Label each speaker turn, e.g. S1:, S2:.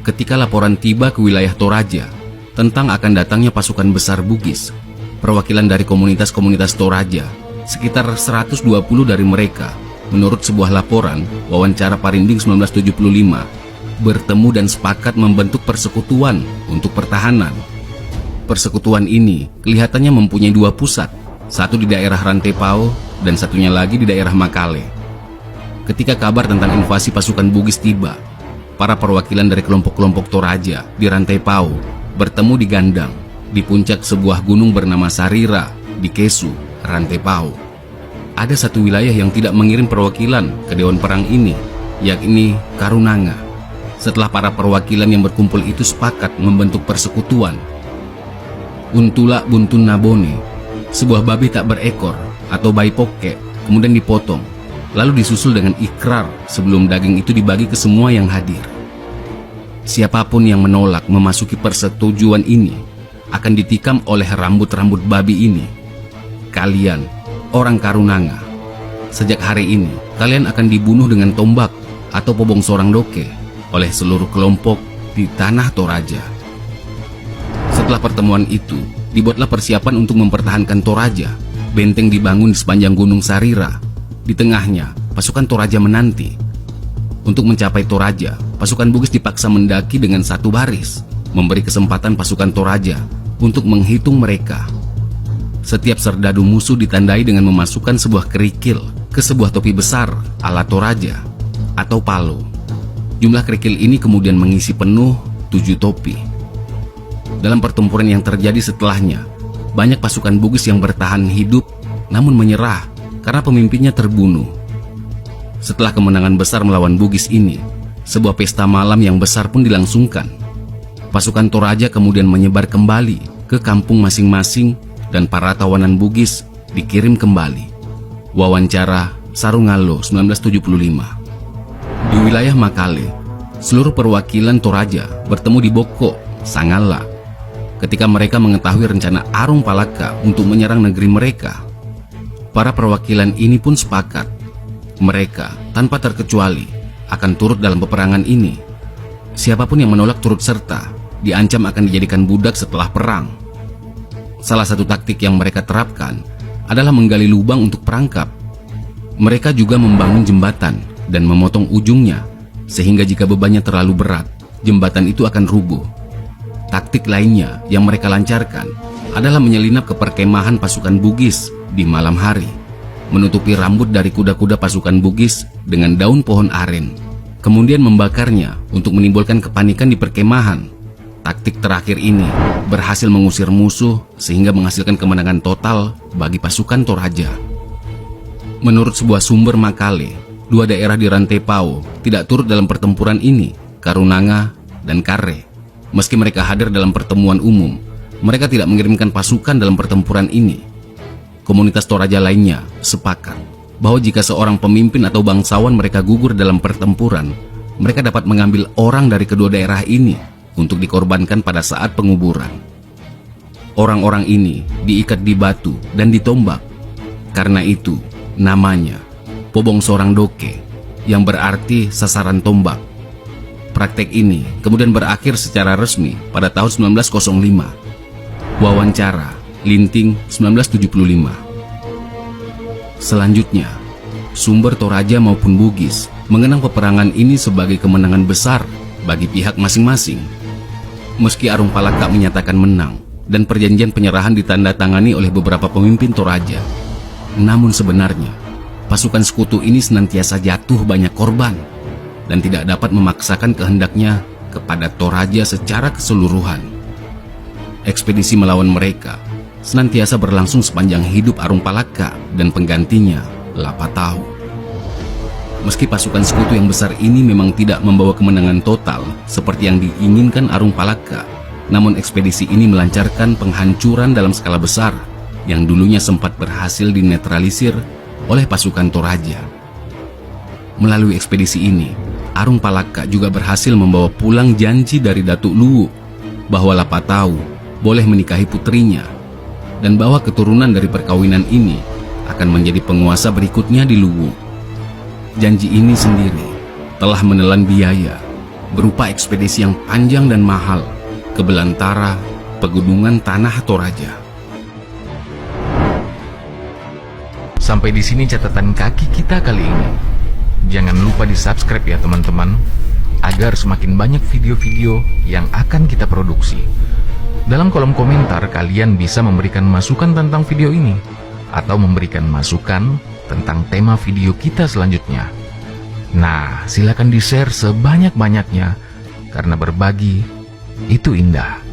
S1: ketika laporan tiba ke wilayah Toraja tentang akan datangnya pasukan besar Bugis, perwakilan dari komunitas-komunitas Toraja, sekitar 120 dari mereka, menurut sebuah laporan wawancara Parinding 1975, bertemu dan sepakat membentuk persekutuan untuk pertahanan. Persekutuan ini kelihatannya mempunyai dua pusat, satu di daerah Rantepao dan satunya lagi di daerah Makale. Ketika kabar tentang invasi pasukan Bugis tiba, para perwakilan dari kelompok-kelompok Toraja di Rantepao bertemu di Gandang, di puncak sebuah gunung bernama Sarira di Kesu, Rantepao. Ada satu wilayah yang tidak mengirim perwakilan ke Dewan Perang ini, yakni Karunanga. Setelah para perwakilan yang berkumpul itu sepakat membentuk persekutuan, Untula Buntun Nabone, sebuah babi tak berekor atau bayi poke, kemudian dipotong, lalu disusul dengan ikrar sebelum daging itu dibagi ke semua yang hadir. Siapapun yang menolak memasuki persetujuan ini akan ditikam oleh rambut-rambut babi ini. Kalian, orang Karunanga, sejak hari ini kalian akan dibunuh dengan tombak atau pobong sorang doke oleh seluruh kelompok di tanah Toraja. Setelah pertemuan itu, dibuatlah persiapan untuk mempertahankan Toraja. Benteng dibangun di sepanjang Gunung Sarira. Di tengahnya, pasukan Toraja menanti. Untuk mencapai Toraja, pasukan Bugis dipaksa mendaki dengan satu baris, memberi kesempatan pasukan Toraja untuk menghitung mereka. Setiap serdadu musuh ditandai dengan memasukkan sebuah kerikil ke sebuah topi besar ala Toraja atau palo. Jumlah kerikil ini kemudian mengisi penuh 7 topi. Dalam pertempuran yang terjadi setelahnya, banyak pasukan Bugis yang bertahan hidup namun menyerah karena pemimpinnya terbunuh. Setelah kemenangan besar melawan Bugis ini, sebuah pesta malam yang besar pun dilangsungkan. Pasukan Toraja kemudian menyebar kembali ke kampung masing-masing dan para tawanan Bugis dikirim kembali. Wawancara Sarungalo 1975. Di wilayah Makale, seluruh perwakilan Toraja bertemu di Boko, Sangala, ketika mereka mengetahui rencana Arung Palaka untuk menyerang negeri mereka. Para perwakilan ini pun sepakat, mereka tanpa terkecuali akan turut dalam peperangan ini. Siapapun yang menolak turut serta diancam akan dijadikan budak setelah perang. Salah satu taktik yang mereka terapkan adalah menggali lubang untuk perangkap. Mereka juga membangun jembatan dan memotong ujungnya, sehingga jika bebannya terlalu berat, jembatan itu akan rubuh. Taktik lainnya yang mereka lancarkan adalah menyelinap ke perkemahan pasukan Bugis di malam hari, menutupi rambut dari kuda-kuda pasukan Bugis dengan daun pohon aren, kemudian membakarnya untuk menimbulkan kepanikan di perkemahan. Taktik terakhir ini berhasil mengusir musuh sehingga menghasilkan kemenangan total bagi pasukan Toraja. Menurut sebuah sumber Makale, 2 daerah di Rantepao tidak turut dalam pertempuran ini, Karunanga dan Kare. Meski mereka hadir dalam pertemuan umum, mereka tidak mengirimkan pasukan dalam pertempuran ini. Komunitas Toraja lainnya sepakat bahwa jika seorang pemimpin atau bangsawan mereka gugur dalam pertempuran, mereka dapat mengambil orang dari kedua daerah ini untuk dikorbankan pada saat penguburan. Orang-orang ini diikat di batu dan ditombak. Karena itu, namanya Pobong Sorang Doke, yang berarti sasaran tombak. Praktek ini kemudian berakhir secara resmi pada tahun 1905. Wawancara Linting 1975. Selanjutnya, sumber Toraja maupun Bugis mengenang peperangan ini sebagai kemenangan besar bagi pihak masing-masing. Meski Arung Palaka menyatakan menang dan perjanjian penyerahan ditandatangani oleh beberapa pemimpin Toraja, namun sebenarnya pasukan sekutu ini senantiasa jatuh banyak korban dan tidak dapat memaksakan kehendaknya kepada Toraja secara keseluruhan. Ekspedisi melawan mereka senantiasa berlangsung sepanjang hidup Arung Palaka dan penggantinya, Lapatau. Meski pasukan sekutu yang besar ini memang tidak membawa kemenangan total seperti yang diinginkan Arung Palaka, namun ekspedisi ini melancarkan penghancuran dalam skala besar yang dulunya sempat berhasil dinetralisir oleh pasukan Toraja. Melalui ekspedisi ini, Arung Palaka juga berhasil membawa pulang janji dari Datuk Luwu bahwa Lapatau boleh menikahi putrinya dan bahwa keturunan dari perkawinan ini akan menjadi penguasa berikutnya di Luwu. Janji ini sendiri telah menelan biaya berupa ekspedisi yang panjang dan mahal ke belantara pegunungan Tanah Toraja.
S2: Sampai di sini catatan kaki kita kali ini. Jangan lupa di-subscribe ya teman-teman, agar semakin banyak video-video yang akan kita produksi. Dalam kolom komentar kalian bisa memberikan masukan tentang video ini, atau memberikan masukan tentang tema video kita selanjutnya. Nah, silakan di-share sebanyak-banyaknya, karena berbagi itu indah.